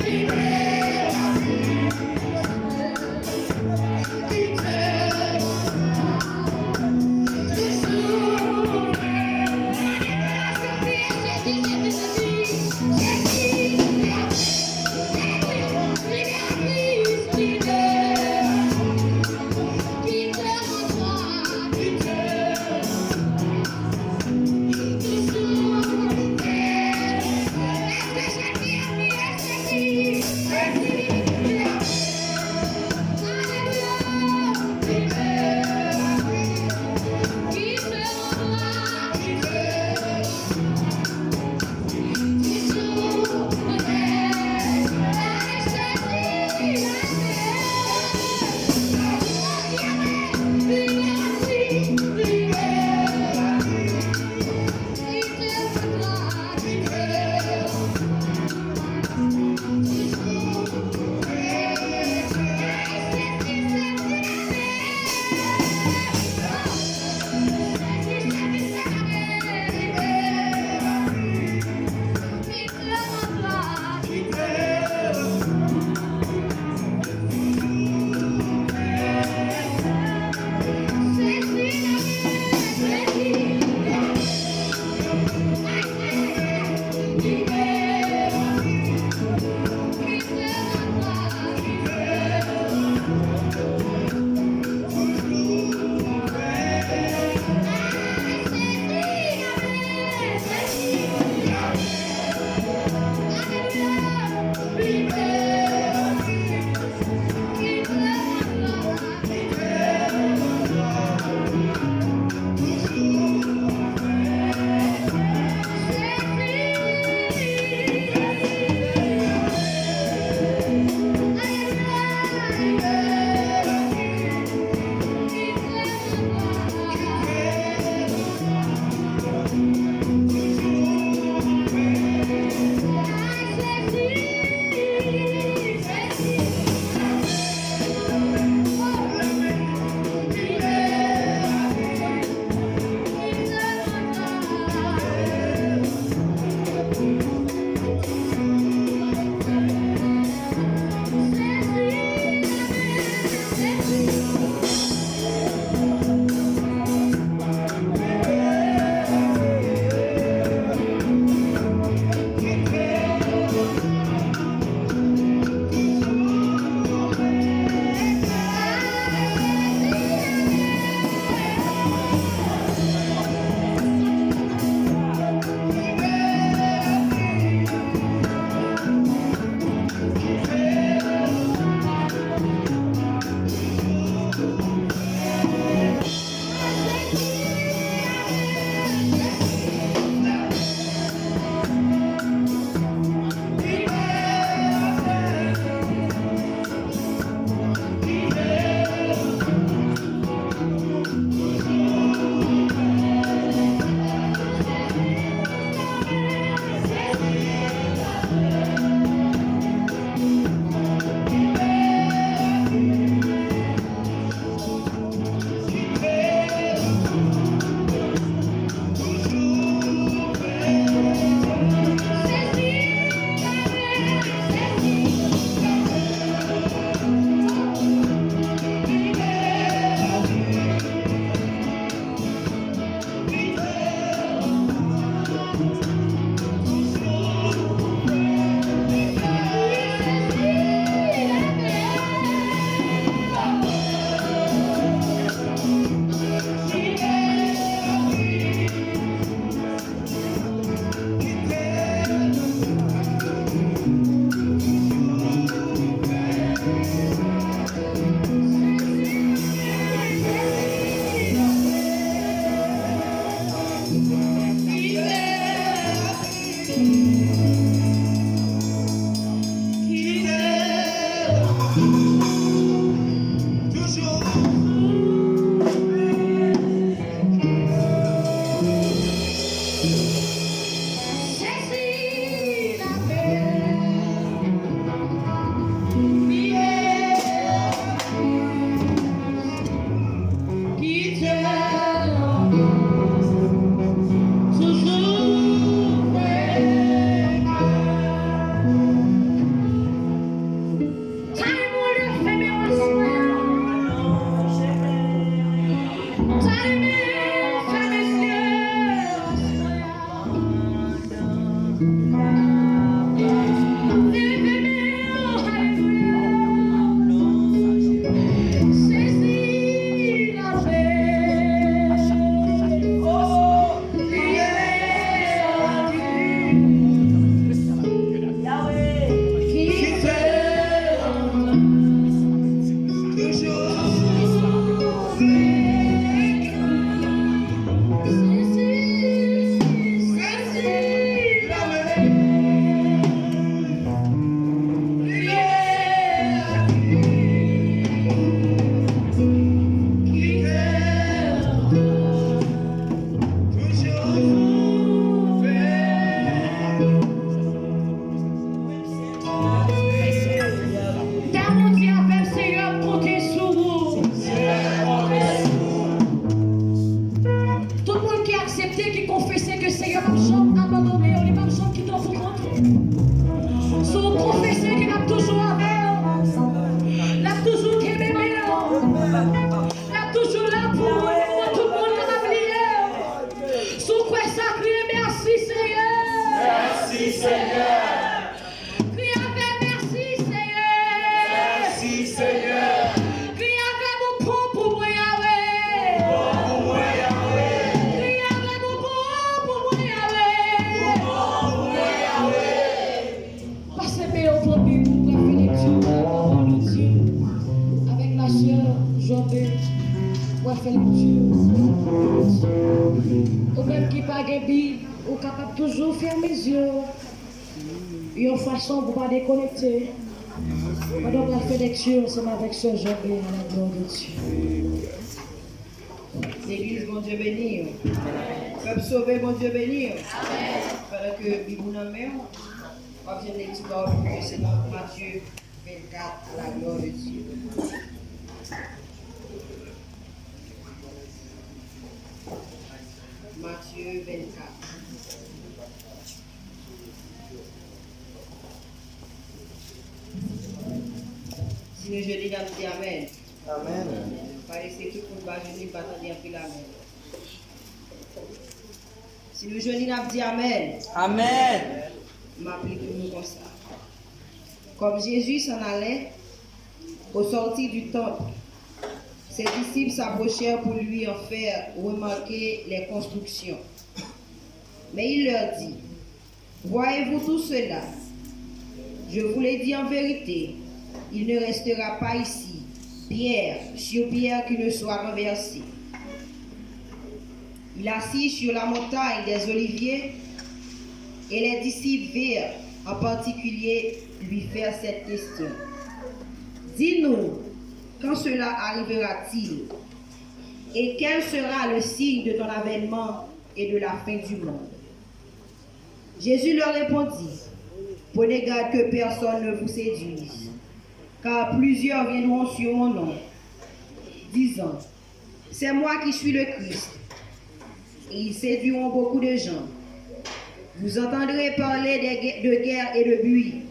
Thank you. entendu toute la félection de la parole de Dieu avec la sœur Jobé. Pour faire lecture. Ou même qui pas de Bible, ou capable toujours fermer les yeux. Il y a une façon pour ne pas déconnecter. Pendant la fait lecture, c'est avec sœur Jobé à la gloire de Dieu. L'église, mon Dieu béni. Peuple sauvé, mon Dieu béni. Pendant que vous nommez, on vient de lecture que c'est dans Matthieu 24 à la gloire de Dieu. Matthieu 24. Si le jeudi n'a dit Amen. Amen. Pas laisser tout le monde jeudi pas attendre après l'Amen. Si le jeudi n'a dit Amen. Amen. M'applique nous comme ça. Comme Jésus s'en allait, au sortir du temple, ses disciples s'approchèrent pour lui en faire remarquer les constructions. Mais il leur dit, voyez-vous tout cela? Je vous l'ai dit en vérité, il ne restera pas ici, pierre sur pierre qui ne soit renversée. Il assit sur la montagne des Oliviers et les disciples virent en particulier lui faire cette question. Dis-nous, quand cela arrivera-t-il? Et quel sera le signe de ton avènement et de la fin du monde? Jésus leur répondit, prenez garde que personne ne vous séduise, car plusieurs viendront sur mon nom, disant, c'est moi qui suis le Christ. Et ils séduiront beaucoup de gens. Vous entendrez parler de guerre et de buis.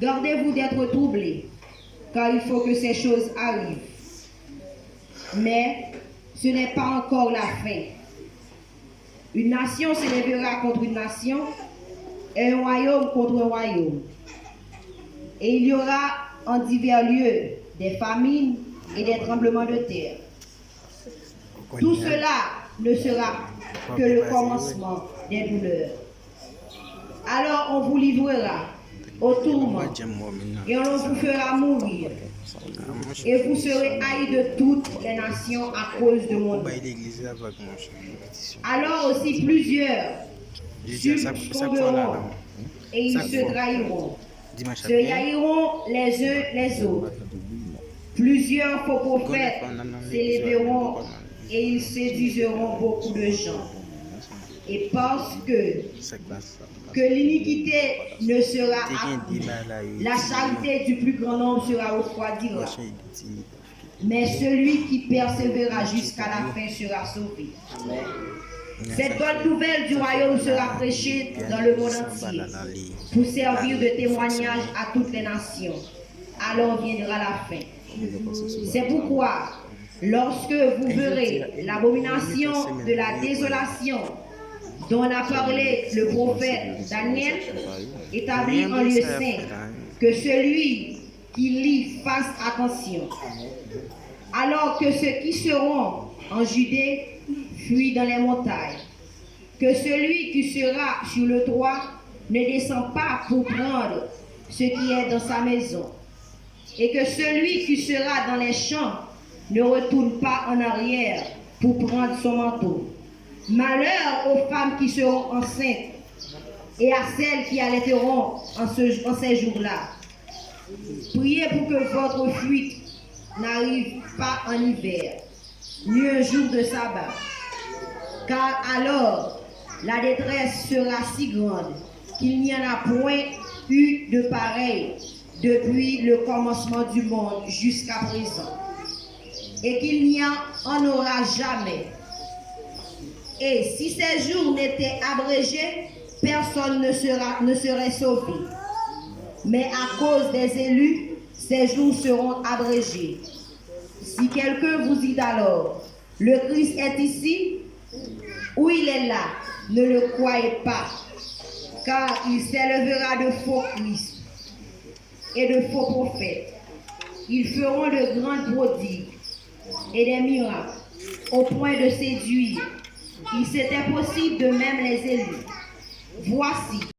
Gardez-vous d'être troublés, car il faut que ces choses arrivent. Mais ce n'est pas encore la fin. Une nation s'élèvera contre une nation, et un royaume contre un royaume. Et il y aura en divers lieux des famines et des tremblements de terre. Tout cela ne sera que le commencement des douleurs. Alors on vous livrera au tourment et on vous fera mourir. Et vous serez haïs de toutes les nations à cause de mon nom. Alors aussi plusieurs succomberont et ils se trahiront, se haïront les uns les autres. Plusieurs faux prophètes s'élèveront et ils séduiseront beaucoup de gens. Et parce que l'iniquité ne sera appris, la charité du plus grand nombre sera refroidie. Mais celui qui persévérera jusqu'à la fin sera sauvé. Cette bonne nouvelle du royaume sera prêchée dans le monde entier pour servir de témoignage à toutes les nations. Alors viendra la fin. C'est pourquoi, lorsque vous verrez l'abomination de la désolation dont a parlé le prophète Daniel, établi en lieu saint, que celui qui lit fasse attention. Alors que ceux qui seront en Judée fuient dans les montagnes. Que celui qui sera sur le toit ne descend pas pour prendre ce qui est dans sa maison. Et que celui qui sera dans les champs ne retourne pas en arrière pour prendre son manteau. Malheur aux femmes qui seront enceintes et à celles qui allaiteront en ces jours-là. Priez pour que votre fuite n'arrive pas en hiver, ni un jour de sabbat. Car alors, la détresse sera si grande qu'il n'y en a point eu de pareil depuis le commencement du monde jusqu'à présent, et qu'il n'y en aura jamais. Et si ces jours n'étaient abrégés, personne ne serait sauvé. Mais à cause des élus, ces jours seront abrégés. Si quelqu'un vous dit alors, le Christ est ici, ou il est là, ne le croyez pas, car il s'élèvera de faux Christ et de faux prophètes. Ils feront de grands prodigues et des miracles, au point de séduire. Il s'était possible de même les élus. Voici,